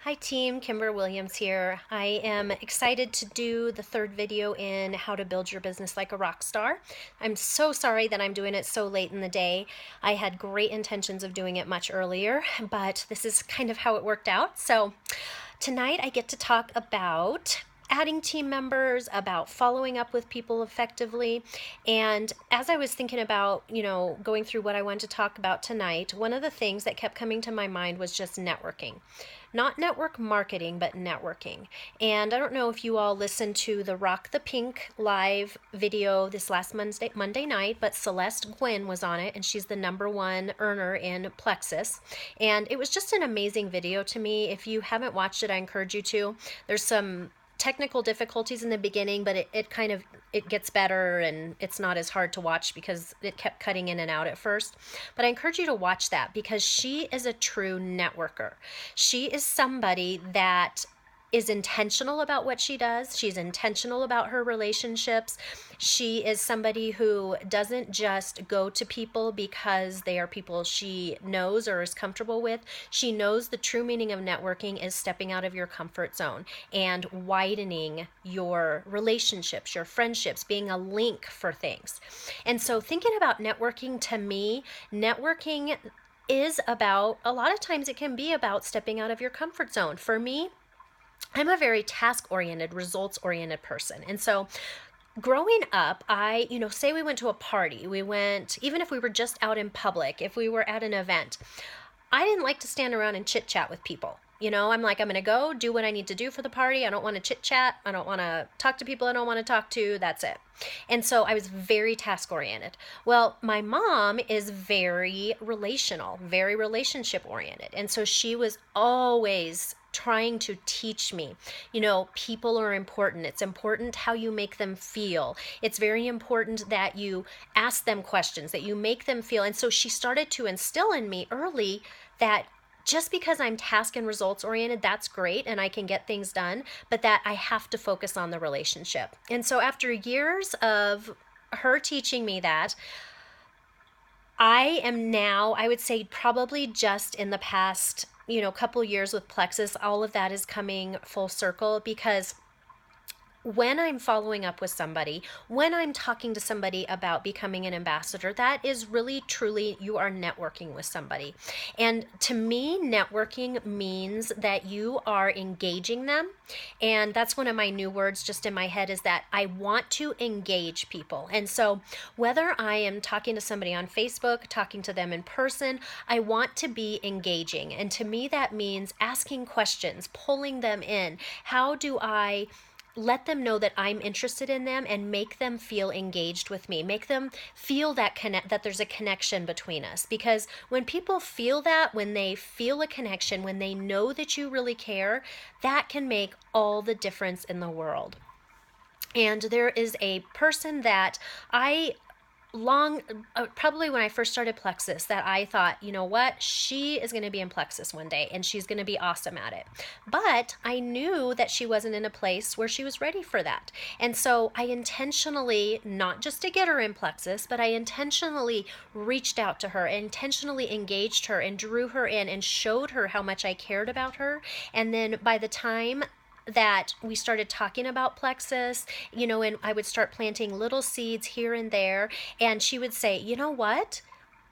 Hi team, Kimber Williams here. I am excited to do the third video in how to build your business like a rock star. I'm so sorry that I'm doing it so late in the day. I had great intentions of doing it much earlier, but this is kind of how it worked out. So tonight I get to talk about adding team members, about following up with people effectively. And as I was thinking about, going through what I wanted to talk about tonight, one of the things that kept coming to my mind was just networking. Not network marketing, but networking. And I don't know if you all listened to the Rock the Pink live video this last Monday night, but Celeste Gwynn was on it, and she's the #1 earner in Plexus. And it was just an amazing video to me. If you haven't watched it, I encourage you to. There's some technical difficulties in the beginning, but it gets better and it's not as hard to watch because it kept cutting in and out at first. But I encourage you to watch that because she is a true networker. She is somebody that is intentional about what she does. She's intentional about her relationships. She is somebody who doesn't just go to people because they are people she knows or is comfortable with. She knows the true meaning of networking is stepping out of your comfort zone and widening your relationships, your friendships, being a link for things. And so thinking about networking, to me, networking is about, a lot of times it can be about stepping out of your comfort zone. For me, I'm a very task-oriented, results-oriented person. And so growing up, say we went to a party, even if we were just out in public, if we were at an event, I didn't like to stand around and chit chat with people. I'm like, I'm going to go do what I need to do for the party. I don't want to chit chat. I don't want to talk to people I don't want to talk to. That's it. And so I was very task oriented. Well, my mom is very relational, very relationship oriented. And so she was always trying to teach me, people are important. It's important how you make them feel. It's very important that you ask them questions, that you make them feel. And so she started to instill in me early that just because I'm task and results oriented, that's great and I can get things done, but that I have to focus on the relationship. And so after years of her teaching me that, I am now, I would say probably just in the past, couple years with Plexus, all of that is coming full circle because when I'm following up with somebody, when I'm talking to somebody about becoming an ambassador, that is really truly, you are networking with somebody. And to me, networking means that you are engaging them. And that's one of my new words just in my head, is that I want to engage people. And so whether I am talking to somebody on Facebook, talking to them in person, I want to be engaging. And to me, that means asking questions, pulling them in. How do I let them know that I'm interested in them and make them feel engaged with me, make them feel that there's a connection between us? Because when people feel that, when they feel a connection, when they know that you really care, that can make all the difference in the world. And there is a person that I probably when I first started Plexus, that I thought, you know what, she is going to be in Plexus one day and she's going to be awesome at it. But I knew that she wasn't in a place where she was ready for that. And so I intentionally, not just to get her in Plexus, but I intentionally reached out to her, intentionally engaged her and drew her in and showed her how much I cared about her. And then by the time that we started talking about Plexus, and I would start planting little seeds here and there, and she would say, you know what?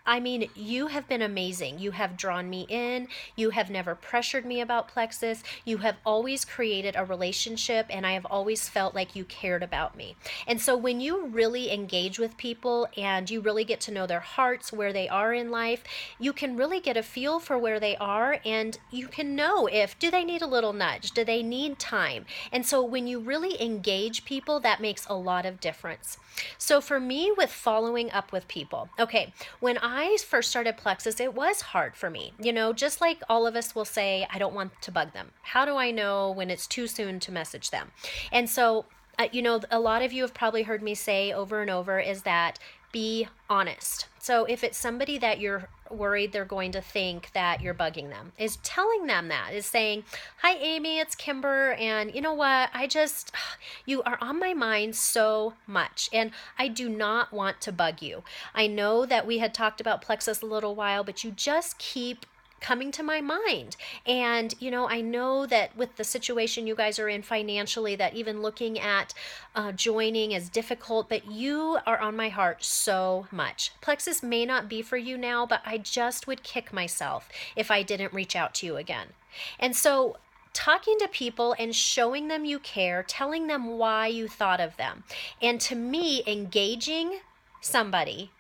I mean, you have been amazing. You have drawn me in. You have never pressured me about Plexus. You have always created a relationship, and I have always felt like you cared about me. And so when you really engage with people and you really get to know their hearts, where they are in life, you can really get a feel for where they are, and you can know, if do they need a little nudge? Do they need time? And so when you really engage people, that makes a lot of difference. So for me, with following up with people, okay, when I first started Plexus, it was hard for me. Just like all of us will say, I don't want to bug them. How do I know when it's too soon to message them? And so, a lot of you have probably heard me say over and over is that be honest. So if it's somebody that you're worried they're going to think that you're bugging them, is telling them that, is saying, hi Amy, it's Kimber, and you know what, you are on my mind so much and I do not want to bug you. I know that we had talked about Plexus a little while, but you just keep coming to my mind. And, I know that with the situation you guys are in financially, that even looking at joining is difficult, but you are on my heart so much. Plexus may not be for you now, but I just would kick myself if I didn't reach out to you again. And so, talking to people and showing them you care, telling them why you thought of them. And to me, engaging somebody,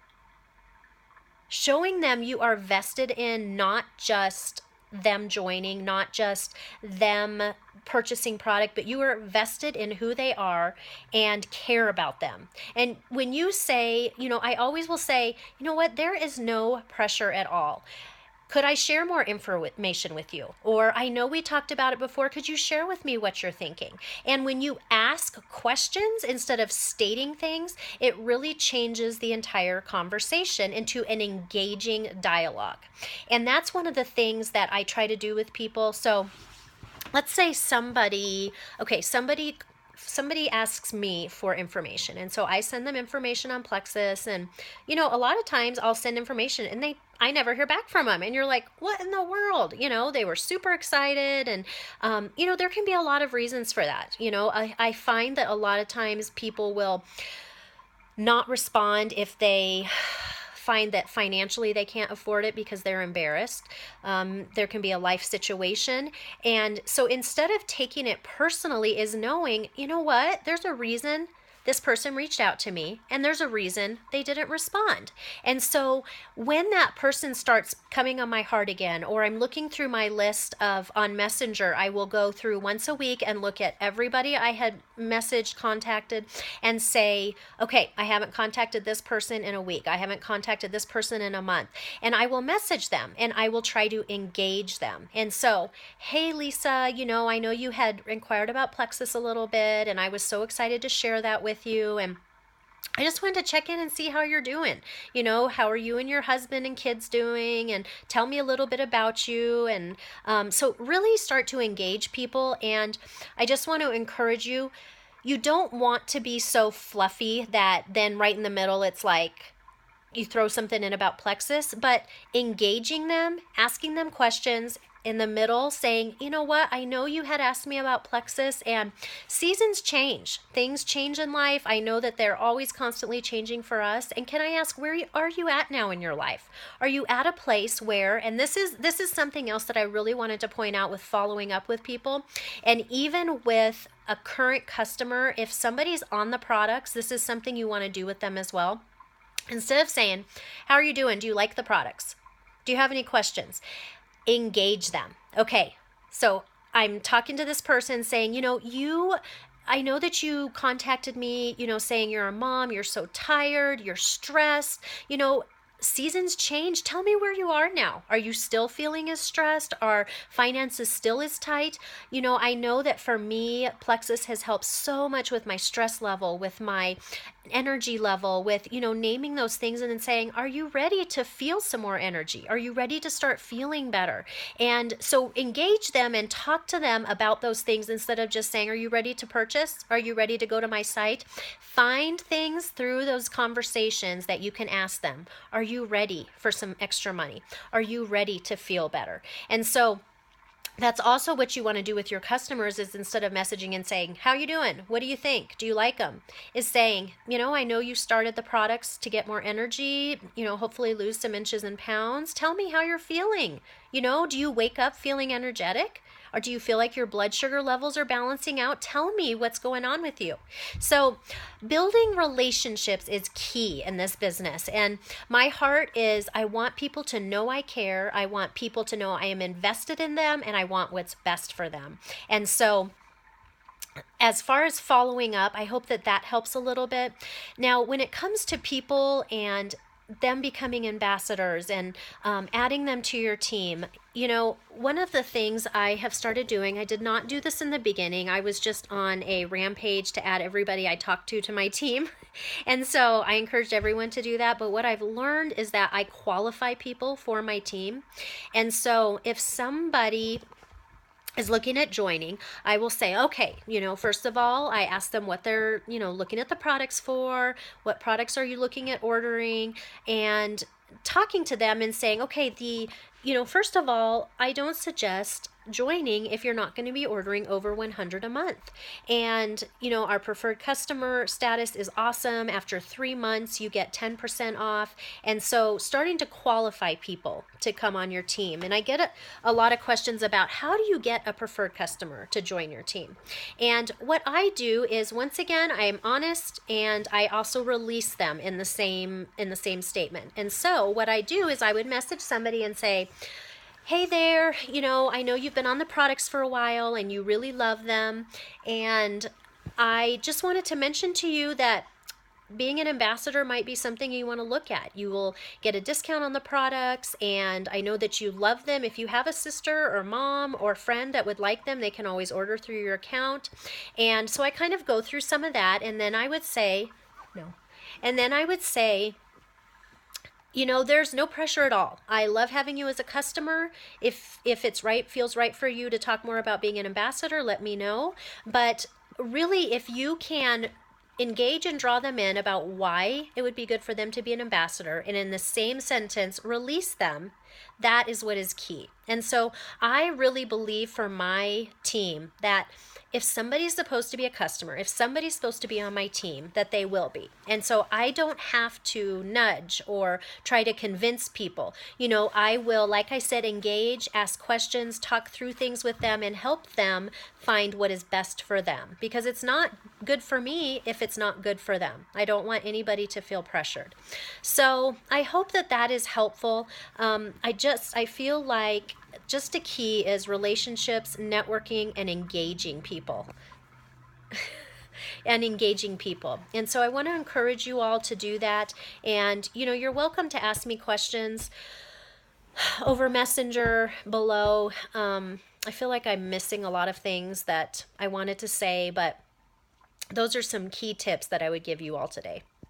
showing them you are vested in not just them joining, not just them purchasing product, but you are vested in who they are and care about them. And when you say, I always will say, you know what, there is no pressure at all. Could I share more information with you? Or I know we talked about it before. Could you share with me what you're thinking? And when you ask questions instead of stating things, it really changes the entire conversation into an engaging dialogue. And that's one of the things that I try to do with people. So let's say somebody asks me for information, and so I send them information on Plexus, and a lot of times I'll send information and I never hear back from them, and you're like, what in the world? They were super excited, and there can be a lot of reasons for that. I find that a lot of times people will not respond if they find that financially they can't afford it because they're embarrassed. There can be a life situation. And so instead of taking it personally, is knowing, you know what, there's a reason this person reached out to me, and there's a reason they didn't respond. And so when that person starts coming on my heart again, or I'm looking through my list on Messenger, I will go through once a week and look at everybody I had messaged, contacted, and say, okay, I haven't contacted this person in a week. I haven't contacted this person in a month. And I will message them, and I will try to engage them. And so, hey, Lisa, I know you had inquired about Plexus a little bit, and I was so excited to share that with you, and I just wanted to check in and see how you're doing. How are you and your husband and kids doing? And tell me a little bit about you. And so really start to engage people. And I just want to encourage you, you don't want to be so fluffy that then right in the middle it's like you throw something in about Plexus, but engaging them, asking them questions, in the middle saying, you know what, I know you had asked me about Plexus, and seasons change. Things change in life. I know that they're always constantly changing for us. And can I ask, where are you at now in your life? Are you at a place where, and this is something else that I really wanted to point out with following up with people, and even with a current customer, if somebody's on the products, this is something you want to do with them as well. Instead of saying, how are you doing? Do you like the products? Do you have any questions? Engage them. Okay, so I'm talking to this person saying, I know that you contacted me, saying you're a mom, you're so tired, you're stressed, seasons change. Tell me where you are now. Are you still feeling as stressed? Are finances still as tight? I know that for me, Plexus has helped so much with my stress level, with my energy level, with, naming those things and then saying, are you ready to feel some more energy? Are you ready to start feeling better? And so engage them and talk to them about those things instead of just saying, are you ready to purchase? Are you ready to go to my site? Find things through those conversations that you can ask them. Are you ready for some extra money? Are you ready to feel better? And so that's also what you want to do with your customers, is instead of messaging and saying, how you doing? What do you think? Do you like them? Is saying, I know you started the products to get more energy, hopefully lose some inches and pounds. Tell me how you're feeling. Do you wake up feeling energetic? Or do you feel like your blood sugar levels are balancing out? Tell me what's going on with you. So building relationships is key in this business. And my heart is, I want people to know I care. I want people to know I am invested in them, and I want what's best for them. And so as far as following up, I hope that helps a little bit. Now, when it comes to people and them becoming ambassadors and adding them to your team, one of the things I have started doing, I did not do this in the beginning. I was just on a rampage to add everybody I talked to my team. And so I encouraged everyone to do that. But what I've learned is that I qualify people for my team. And so if somebody is looking at joining, I will say, okay, first of all, I ask them what they're, looking at the products for, what products are you looking at ordering, and talking to them and saying, okay, first of all, I don't suggest joining if you're not going to be ordering over 100 a month. And, our preferred customer status is awesome. After 3 months, you get 10% off. And so starting to qualify people to come on your team. And I get a lot of questions about how do you get a preferred customer to join your team? And what I do is, once again, I am honest, and I also release them in the same statement. And so what I do is I would message somebody and say, hey there, I know you've been on the products for a while and you really love them. And I just wanted to mention to you that being an ambassador might be something you want to look at. You will get a discount on the products, and I know that you love them. If you have a sister or mom or friend that would like them, they can always order through your account. And so I kind of go through some of that, and then I would say, no. And then I would say, there's no pressure at all. I love having you as a customer. If it's right, feels right for you to talk more about being an ambassador, let me know. But really, if you can engage and draw them in about why it would be good for them to be an ambassador, and in the same sentence, release them, that is what is key. And so I really believe for my team that if somebody's supposed to be a customer, if somebody's supposed to be on my team, that they will be. And so I don't have to nudge or try to convince people. I will, like I said, engage, ask questions, talk through things with them, and help them find what is best for them. Because it's not good for me if it's not good for them. I don't want anybody to feel pressured. So I hope that is helpful. I feel like just a key is relationships, networking, and engaging people. And so I want to encourage you all to do that. And, you're welcome to ask me questions over Messenger below. I feel like I'm missing a lot of things that I wanted to say, but those are some key tips that I would give you all today.